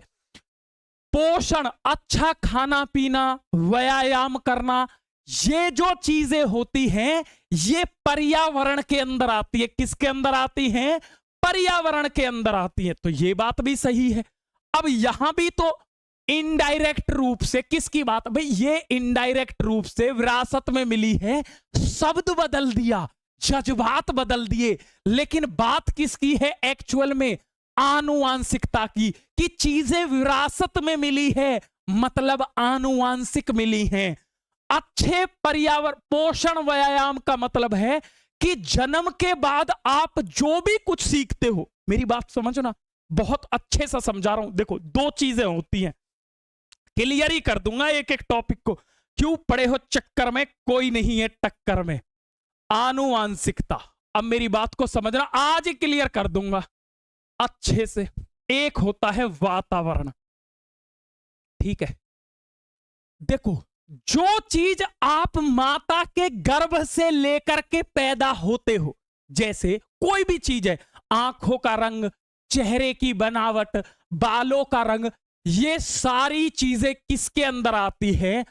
पोषण, अच्छा खाना पीना, व्यायाम करना, ये जो चीजें होती हैं ये पर्यावरण के अंदर आती है। किसके अंदर आती हैं? पर्यावरण के अंदर आती है। तो ये बात भी सही है। अब यहां भी तो इनडायरेक्ट रूप से किसकी बात? भाई ये इनडायरेक्ट रूप से विरासत में मिली है। शब्द बदल दिया, जज्बात बदल दिए, लेकिन बात किसकी है एक्चुअल में? आनुवांशिकता की, कि चीजें विरासत में मिली है मतलब आनुवांशिक मिली हैं। अच्छे पर्यावरण, पोषण, व्यायाम का मतलब है कि जन्म के बाद आप जो भी कुछ सीखते हो, मेरी बात समझना, बहुत अच्छे से समझा रहा हूं। देखो दो चीजें होती हैं, क्लियर ही कर दूंगा एक एक टॉपिक को। क्यों पड़े हो चक्कर में, कोई नहीं है टक्कर में। आनुवांशिकता, अब मेरी बात को समझना, आज ही क्लियर कर दूंगा अच्छे से। एक होता है वातावरण। ठीक है। देखो जो चीज आप माता के गर्भ से लेकर के पैदा होते हो, जैसे कोई भी चीज है, आंखों का रंग, चेहरे की बनावट, बालों का रंग, ये सारी चीजें किसके अंदर आती है?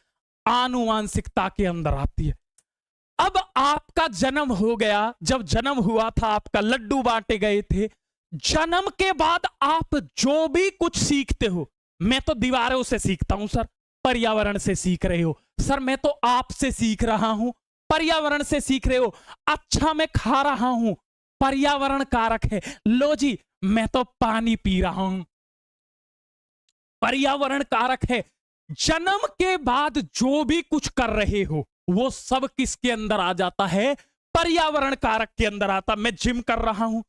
आनुवांशिकता के अंदर आती है। अब आपका जन्म हो गया, जब जन्म हुआ था आपका, लड्डू बांटे गए थे, जन्म के बाद आप जो भी कुछ सीखते हो, मैं तो दीवारों से सीखता हूं सर, पर्यावरण से सीख रहे हो सर, मैं तो आपसे सीख रहा हूं, पर्यावरण से सीख रहे हो। अच्छा मैं खा रहा हूं, पर्यावरण कारक है। लो जी मैं तो पानी पी रहा हूं, पर्यावरण कारक है। जन्म के बाद जो भी कुछ कर रहे हो वो सब किसके अंदर आ जाता है? पर्यावरण कारक के अंदर आता। मैं जिम कर रहा हूं,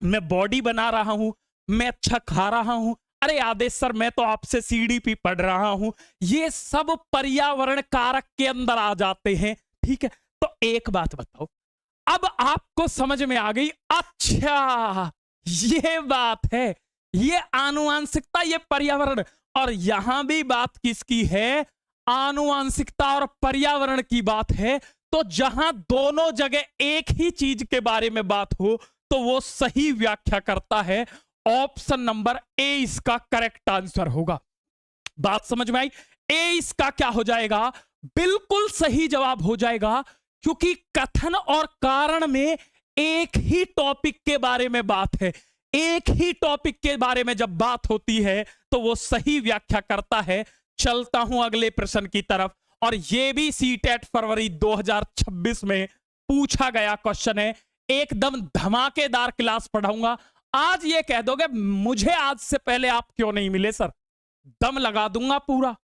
मैं बॉडी बना रहा हूं, मैं अच्छा खा रहा हूं, अरे आदेश सर मैं तो आपसे सीडीपी पढ़ रहा हूं, ये सब पर्यावरण कारक के अंदर आ जाते हैं। ठीक है। तो एक बात बताओ, अब आपको समझ में आ गई, अच्छा ये बात है, ये आनुवांशिकता, ये पर्यावरण। और यहां भी बात किसकी है? आनुवांशिकता और पर्यावरण की बात है। तो जहां दोनों जगह एक ही चीज के बारे में बात हो तो वो सही व्याख्या करता है। ऑप्शन नंबर ए इसका करेक्ट आंसर होगा। बात समझ में आई? ए इसका क्या हो जाएगा? बिल्कुल सही जवाब हो जाएगा, क्योंकि कथन और कारण में एक ही टॉपिक के बारे में बात है। एक ही टॉपिक के बारे में जब बात होती है तो वो सही व्याख्या करता है। चलता हूं अगले प्रश्न की तरफ, और यह भी सीटेट फरवरी 2026 में पूछा गया क्वेश्चन है। एकदम धमाकेदार क्लास पढ़ाऊंगा। आज ये कह दोगे मुझे आज से पहले आप क्यों नहीं मिले सर, दम लगा दूंगा पूरा।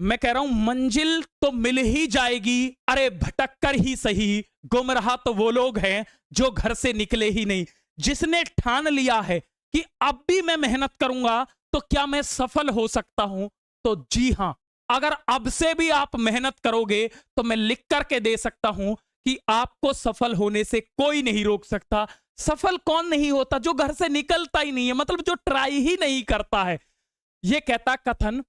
मैं कह रहा हूं मंजिल तो मिल ही जाएगी, अरे भटक कर ही सही, गुमराह तो वो लोग हैं जो घर से निकले ही नहीं। जिसने ठान लिया है कि अब भी मैं मेहनत करूंगा तो क्या मैं सफल हो सकता हूं, तो जी हां, अगर अब से भी आप मेहनत करोगे तो मैं लिख करके दे सकता हूं कि आपको सफल होने से कोई नहीं रोक सकता। सफल कौन नहीं होता? जो घर से निकलता ही नहीं है, मतलब जो ट्राई ही नहीं करता है। यह कहता कथन,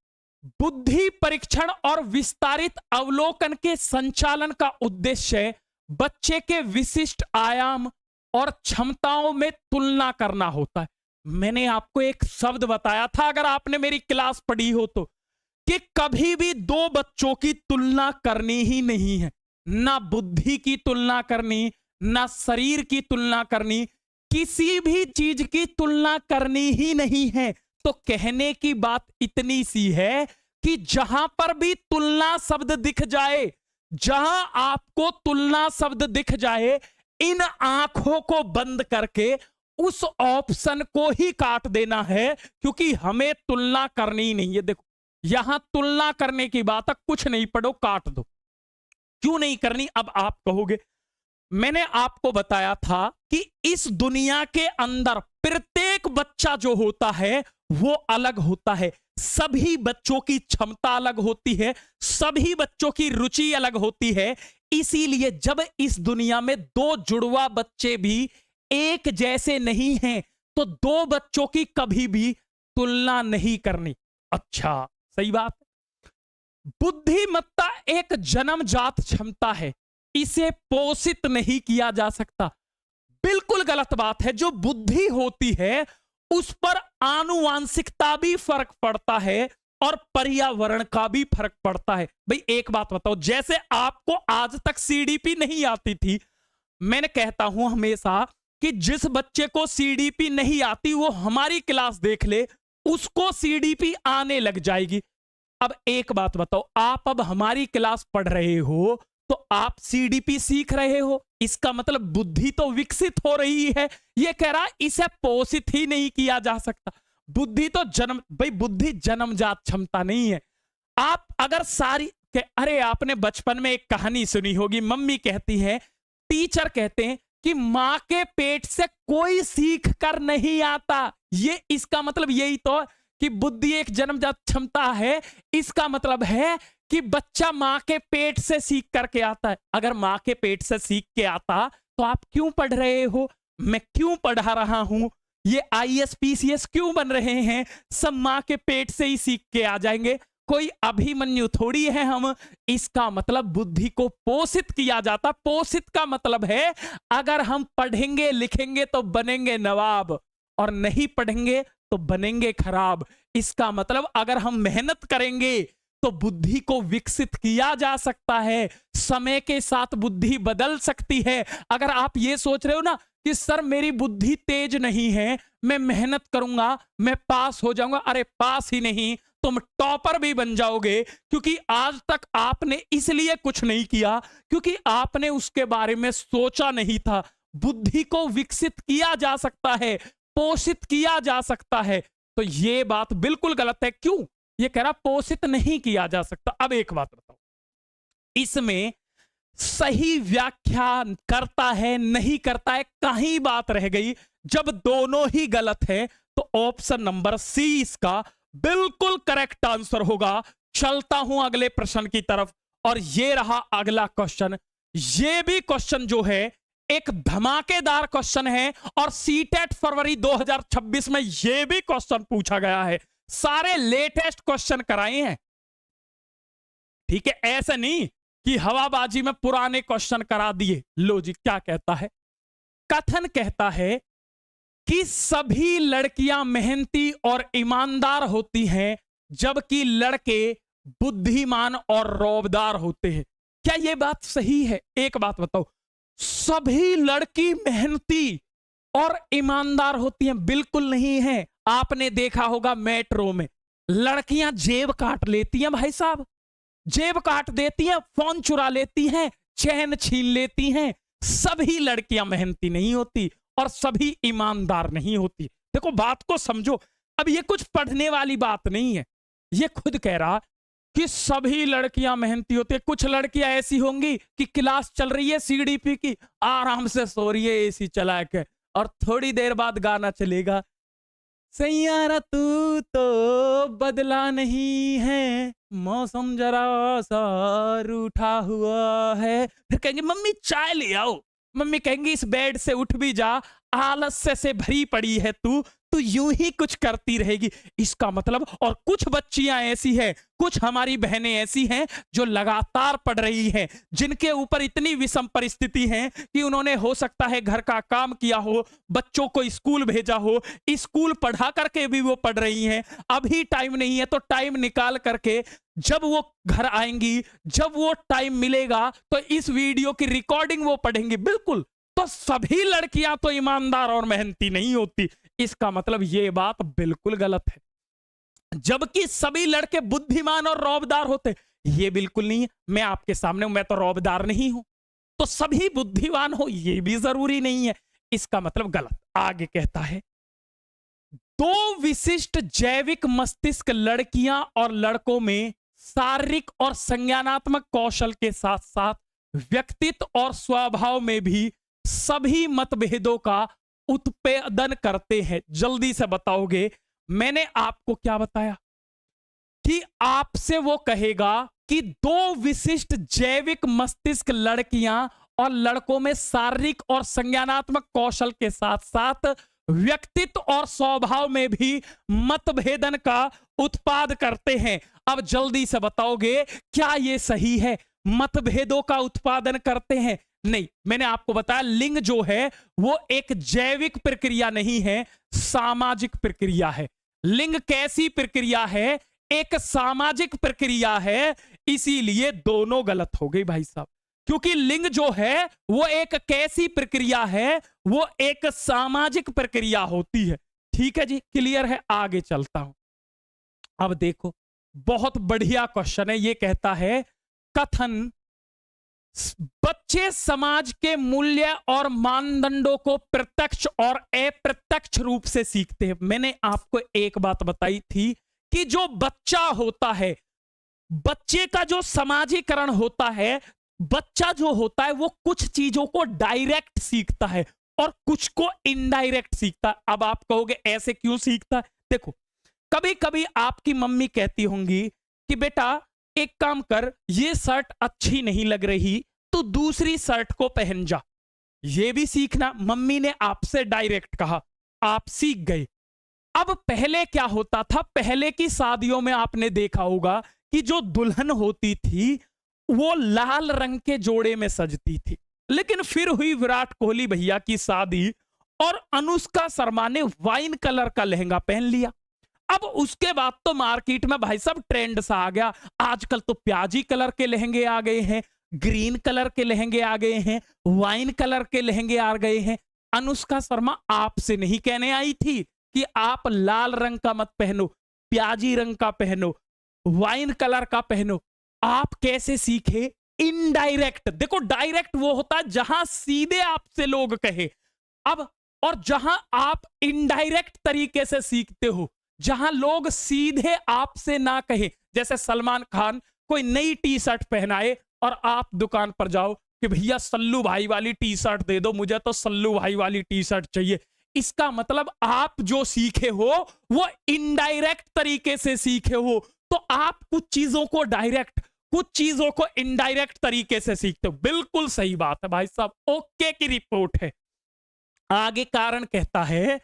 बुद्धि परीक्षण और विस्तारित अवलोकन के संचालन का उद्देश्य बच्चे के विशिष्ट आयाम और क्षमताओं में तुलना करना होता है। मैंने आपको एक शब्द बताया था, अगर आपने मेरी क्लास पढ़ी हो तो, कि कभी भी दो बच्चों की तुलना करनी ही नहीं है। ना बुद्धि की तुलना करनी, ना शरीर की तुलना करनी, किसी भी चीज की तुलना करनी ही नहीं है। तो कहने की बात इतनी सी है कि जहां पर भी तुलना शब्द दिख जाए, जहां आपको तुलना शब्द दिख जाए, इन आंखों को बंद करके उस ऑप्शन को ही काट देना है, क्योंकि हमें तुलना करनी ही नहीं है। देखो यहां तुलना करने की बात है, कुछ नहीं पढ़ो काट दो। क्यों नहीं करनी अब आप कहोगे। मैंने आपको बताया था कि इस दुनिया के अंदर प्रत्येक बच्चा जो होता है वो अलग होता है। सभी बच्चों की क्षमता अलग होती है, सभी बच्चों की रुचि अलग होती है। इसीलिए जब इस दुनिया में दो जुड़वा बच्चे भी एक जैसे नहीं हैं तो दो बच्चों की कभी भी तुलना नहीं करनी। अच्छा, सही बात। बुद्धिमत्ता एक जन्मजात क्षमता है, इसे पोषित नहीं किया जा सकता। बिल्कुल गलत बात है। जो बुद्धि होती है उस पर आनुवांशिकता भी फर्क पड़ता है और पर्यावरण का भी फर्क पड़ता है। भाई एक बात बताओ, जैसे आपको आज तक सीडीपी नहीं आती थी, मैंने कहता हूं हमेशा कि जिस बच्चे को सीडीपी नहीं आती वो हमारी क्लास देख ले, उसको सीडीपी आने लग जाएगी। अब एक बात बताओ, आप अब हमारी क्लास पढ़ रहे हो तो आप सीडीपी सीख रहे हो, इसका मतलब बुद्धि तो विकसित हो रही है। ये कह रहा इसे पोषित ही नहीं किया जा सकता। बुद्धि तो भाई बुद्धि जन्मजात क्षमता नहीं है। आप अगर अरे आपने बचपन में एक कहानी सुनी होगी, मम्मी कहती है, टीचर कहते हैं कि मां के पेट से कोई सीख कर नहीं आता। ये इसका मतलब यही तो कि बुद्धि एक जन्मजात क्षमता है। इसका मतलब है कि बच्चा मां के पेट से सीख करके आता है। अगर मां के पेट से सीख के आता तो आप क्यों पढ़ रहे हो, मैं क्यों पढ़ा रहा हूं, ये आईएएस पीसीएस क्यों बन रहे हैं, सब मां के पेट से ही सीख के आ जाएंगे। कोई अभिमन्यु थोड़ी है हम। इसका मतलब बुद्धि को पोषित किया जाता। पोषित का मतलब है अगर हम पढ़ेंगे लिखेंगे तो बनेंगे नवाब, और नहीं पढ़ेंगे तो बनेंगे खराब। इसका मतलब अगर हम मेहनत करेंगे तो बुद्धि को विकसित किया जा सकता है। समय के साथ बुद्धि बदल सकती है। अगर आप ये सोच रहे हो ना कि सर मेरी बुद्धि तेज नहीं है, मैं मेहनत करूंगा मैं पास हो जाऊंगा, अरे पास ही नहीं तुम टॉपर भी बन जाओगे। क्योंकि आज तक आपने इसलिए कुछ नहीं किया क्योंकि आपने उसके बारे में सोचा नहीं था। बुद्धि को विकसित किया जा सकता है, पोषित किया जा सकता है। तो यह बात बिल्कुल गलत है। क्यों? ये कह रहा पोषित नहीं किया जा सकता। अब एक बात बताओ, इसमें सही व्याख्या करता है नहीं करता है, कहीं बात रह गई। जब दोनों ही गलत है तो ऑप्शन नंबर सी इसका बिल्कुल करेक्ट आंसर होगा। चलता हूं अगले प्रश्न की तरफ, और ये रहा अगला क्वेश्चन। ये भी क्वेश्चन जो है एक धमाकेदार क्वेश्चन है, और सीटेट फरवरी 2026 में यह भी क्वेश्चन पूछा गया है। सारे लेटेस्ट क्वेश्चन कराए हैं, ठीक है, ऐसा नहीं कि हवाबाजी में पुराने क्वेश्चन करा दिए। लो जी, क्या कहता है? कथन कहता है कि सभी लड़कियां मेहनती और ईमानदार होती हैं जबकि लड़के बुद्धिमान और रौबदार होते हैं। क्या यह बात सही है? एक बात बताओ, सभी लड़की मेहनती और ईमानदार होती हैं? बिल्कुल नहीं है। आपने देखा होगा मेट्रो में लड़कियां जेब काट लेती हैं, भाई साहब जेब काट देती हैं, फोन चुरा लेती हैं, चैन छीन लेती हैं। सभी लड़कियां मेहनती नहीं होती और सभी ईमानदार नहीं होती। देखो बात को समझो। अब ये कुछ पढ़ने वाली बात नहीं है, ये खुद कह रहा कि सभी लड़कियां मेहनती होती है। कुछ लड़कियां ऐसी होंगी कि क्लास चल रही है सीडीपी की, आराम से सो रही है एसी चला के, और थोड़ी देर बाद गाना चलेगा, सैयारा तू तो बदला नहीं है, मौसम जरा सा रूठा हुआ है। फिर कहेंगे मम्मी चाय ले आओ, मम्मी कहेंगी इस बेड से उठ भी जा, आलस्य से भरी पड़ी है तू यूं ही कुछ करती रहेगी। इसका मतलब, और कुछ बच्चियां ऐसी हैं, कुछ हमारी बहनें ऐसी हैं जो लगातार पढ़ रही हैं, जिनके ऊपर इतनी विषम परिस्थिति है कि उन्होंने हो सकता है घर का काम किया हो, बच्चों को स्कूल भेजा हो, स्कूल पढ़ा करके भी वो पढ़ रही हैं। अभी टाइम नहीं है तो टाइम निकाल करके जब वो घर आएंगी, जब वो टाइम मिलेगा तो इस वीडियो की रिकॉर्डिंग वो पढ़ेंगी। बिल्कुल, तो सभी लड़कियां तो ईमानदार और मेहनती नहीं होती। इसका मतलब ये बात बिल्कुल गलत है। जबकि सभी लड़के बुद्धिमान और रौबदार होते, ये बिल्कुल नहीं है। मैं आपके सामने हूं, मैं तो रौबदार नहीं हूं, तो सभी बुद्धिमान हो ये भी जरूरी नहीं है। इसका मतलब गलत। आगे कहता है दो विशिष्ट जैविक मस्तिष्क लड़कियां और लड़कों में शारीरिक और संज्ञानात्मक कौशल के साथ साथ व्यक्तित्व और स्वभाव में भी सभी मतभेदों का उत्पादन करते हैं। जल्दी से बताओगे। मैंने आपको क्या बताया कि आपसे वो कहेगा कि दो विशिष्ट जैविक मस्तिष्क लड़कियां और लड़कों में शारीरिक और संज्ञानात्मक कौशल के साथ साथ व्यक्तित्व और स्वभाव में भी मतभेदन का उत्पाद करते हैं। अब जल्दी से बताओगे क्या ये सही है? मतभेदों का उत्पादन करते हैं? नहीं, मैंने आपको बताया लिंग जो है वो एक जैविक प्रक्रिया नहीं है, सामाजिक प्रक्रिया है। लिंग कैसी प्रक्रिया है? एक सामाजिक प्रक्रिया है। इसीलिए दोनों गलत हो गई भाई साहब, क्योंकि लिंग जो है वो एक कैसी प्रक्रिया है? वो एक सामाजिक प्रक्रिया होती है। ठीक है जी, क्लियर है। आगे चलता हूं। अब देखो, बहुत बढ़िया क्वेश्चन है। ये कहता है कथन बच्चे समाज के मूल्य और मानदंडों को प्रत्यक्ष और अप्रत्यक्ष रूप से सीखते हैं। मैंने आपको एक बात बताई थी कि जो बच्चा होता है, बच्चे का जो समाजीकरण होता है, बच्चा जो होता है वो कुछ चीजों को डायरेक्ट सीखता है और कुछ को इनडायरेक्ट सीखता है। अब आप कहोगे ऐसे क्यों सीखता है? देखो, कभी कभी आपकी मम्मी कहती होंगी कि बेटा एक काम कर, ये शर्ट अच्छी नहीं लग रही तो दूसरी शर्ट को पहन जा। ये भी सीखना, मम्मी ने आपसे डायरेक्ट कहा, आप सीख गए। अब पहले क्या होता था? पहले की शादियों में आपने देखा होगा कि जो दुल्हन होती थी वो लाल रंग के जोड़े में सजती थी। लेकिन फिर हुई विराट कोहली भैया की शादी और अनुष्का शर्मा ने वाइन कलर का लहंगा पहन लिया। अब उसके बाद तो मार्केट में भाई साहब ट्रेंड सा आ गया। आजकल तो प्याजी कलर के लहंगे आ गए हैं, ग्रीन कलर के लहंगे आ गए हैं, वाइन कलर के लहंगे आ गए हैं। अनुष्का शर्मा आपसे नहीं कहने आई थी कि आप लाल रंग का मत पहनो, प्याजी रंग का पहनो, वाइन कलर का पहनो। आप कैसे सीखे? इनडायरेक्ट। देखो, डायरेक्ट वो होता है जहां सीधे आपसे लोग कहे। अब और जहां आप इनडायरेक्ट तरीके से सीखते हो, जहां लोग सीधे आपसे ना कहे। जैसे सलमान खान कोई नई टी शर्ट पहनाए और आप दुकान पर जाओ कि भैया सल्लू भाई वाली टी शर्ट दे दो, मुझे तो सल्लू भाई वाली टी शर्ट चाहिए। इसका मतलब आप जो सीखे हो वो इनडायरेक्ट तरीके से सीखे हो। तो आप कुछ चीजों को डायरेक्ट, कुछ चीजों को इनडायरेक्ट तरीके से सीखते हो। बिल्कुल सही बात है भाई साहब, ओके की रिपोर्ट है। आगे कारण कहता है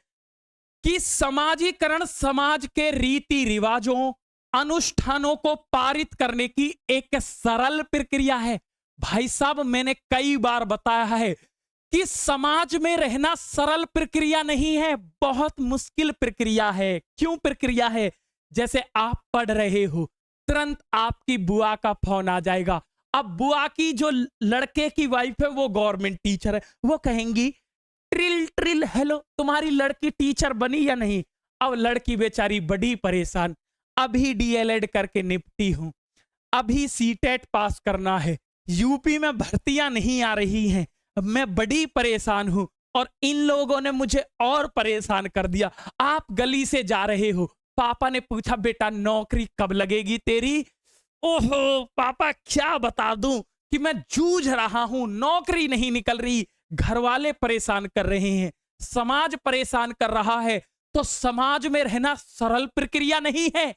कि समाजीकरण समाज के रीति रिवाजों, अनुष्ठानों को पारित करने की एक सरल प्रक्रिया है। भाई साहब, मैंने कई बार बताया है कि समाज में रहना सरल प्रक्रिया नहीं है, बहुत मुश्किल प्रक्रिया है। क्यों प्रक्रिया है? जैसे आप पढ़ रहे हो, तुरंत आपकी बुआ का फोन आ जाएगा। अब बुआ की जो लड़के की वाइफ है वो गवर्नमेंट टीचर है, वो कहेंगी ट्रिल ट्रिल हेलो, तुम्हारी लड़की टीचर बनी या नहीं? अब लड़की बेचारी बड़ी परेशान, अभी डीएलएड करके निपटी हूं, अभी सीटेट पास करना है, यूपी में भर्तियां नहीं आ रही हैं, मैं बड़ी परेशान हूं और इन लोगों ने मुझे और परेशान कर दिया। आप गली से जा रहे हो, पापा ने पूछा बेटा नौकरी कब लगेगी तेरी? ओहो पापा, क्या बता दूं कि मैं जूझ रहा हूं, नौकरी नहीं निकल रही, घर वाले परेशान कर रहे हैं, समाज परेशान कर रहा है। तो समाज में रहना सरल प्रक्रिया नहीं है,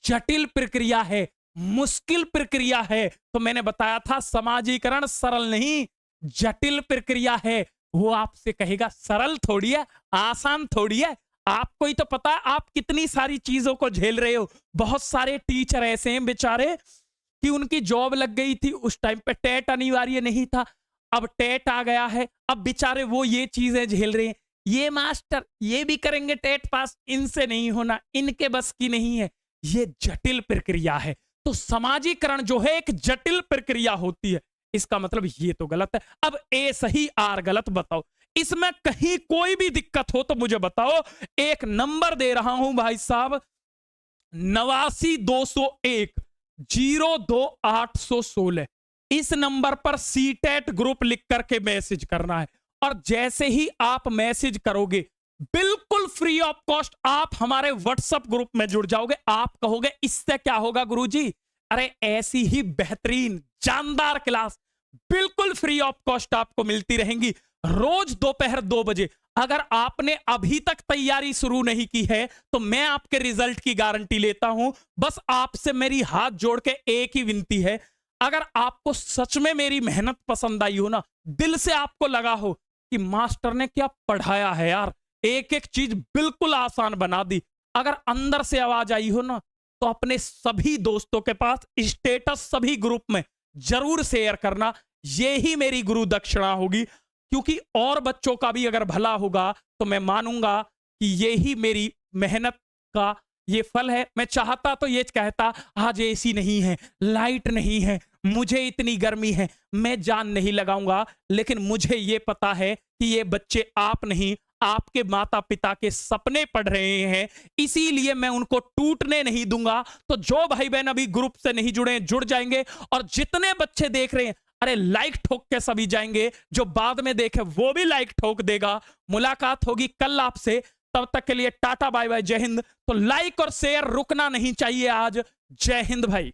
जटिल प्रक्रिया है, मुश्किल प्रक्रिया है। तो मैंने बताया था समाजीकरण सरल नहीं, जटिल प्रक्रिया है। वो आपसे कहेगा सरल थोड़ी है, आसान थोड़ी है। आपको ही तो पता है आप कितनी सारी चीजों को झेल रहे हो। बहुत सारे टीचर ऐसे हैं बेचारे कि उनकी जॉब लग गई थी, उस टाइम पे टेट अनिवार्य नहीं था, अब टेट आ गया है, अब बेचारे वो ये चीजें झेल रहे हैं। ये मास्टर ये भी करेंगे टेट पास, इनसे नहीं होना, इनके बस की नहीं है। ये जटिल प्रक्रिया है। तो समाजीकरण जो है एक जटिल प्रक्रिया होती है। इसका मतलब ये तो गलत है। अब ए सही आर गलत, बताओ इसमें कहीं कोई भी दिक्कत हो तो मुझे बताओ। एक नंबर दे रहा हूं भाई साहब, 89,201 02,816। इस नंबर पर सीटेट ग्रुप लिख करके मैसेज करना है और जैसे ही आप मैसेज करोगे बिल्कुल फ्री ऑफ कॉस्ट आप हमारे व्हाट्सएप ग्रुप में जुड़ जाओगे। आप कहोगे इससे क्या होगा गुरुजी? अरे ऐसी ही बेहतरीन जानदार क्लास बिल्कुल फ्री ऑफ कॉस्ट आपको मिलती रहेंगी रोज दोपहर 2 बजे। अगर आपने अभी तक तैयारी शुरू नहीं की है तो मैं आपके रिजल्ट की गारंटी लेता हूं। बस आपसे मेरी हाथ जोड़ के एक ही विनती है, अगर आपको सच में मेरी मेहनत पसंद आई हो ना, दिल से आपको लगा हो कि मास्टर ने क्या पढ़ाया है यार, एक एक चीज बिल्कुल आसान बना दी, अगर अंदर से आवाज आई हो ना, तो अपने सभी दोस्तों के पास स्टेटस सभी ग्रुप में जरूर शेयर करना। ये ही मेरी गुरु दक्षिणा होगी, क्योंकि और बच्चों का भी अगर भला होगा तो मैं मानूंगा कि ये ही मेरी मेहनत का ये फल है। मैं चाहता तो ये कहता आज एसी नहीं है, लाइट नहीं है, मुझे इतनी गर्मी है, मैं जान नहीं लगाऊंगा, लेकिन मुझे ये पता है कि ये बच्चे आप नहीं आपके माता पिता के सपने पढ़ रहे हैं, इसीलिए मैं उनको टूटने नहीं दूंगा। तो जो भाई बहन अभी ग्रुप से नहीं जुड़े जुड़ जाएंगे, और जितने बच्चे देख रहे हैं अरे लाइक ठोक के सभी जाएंगे, जो बाद में देखे वो भी लाइक ठोक देगा। मुलाकात होगी कल आपसे, तब तक के लिए टाटा बाय बाय, जय हिंद। तो लाइक और शेयर रुकना नहीं चाहिए आज। जय हिंद भाई।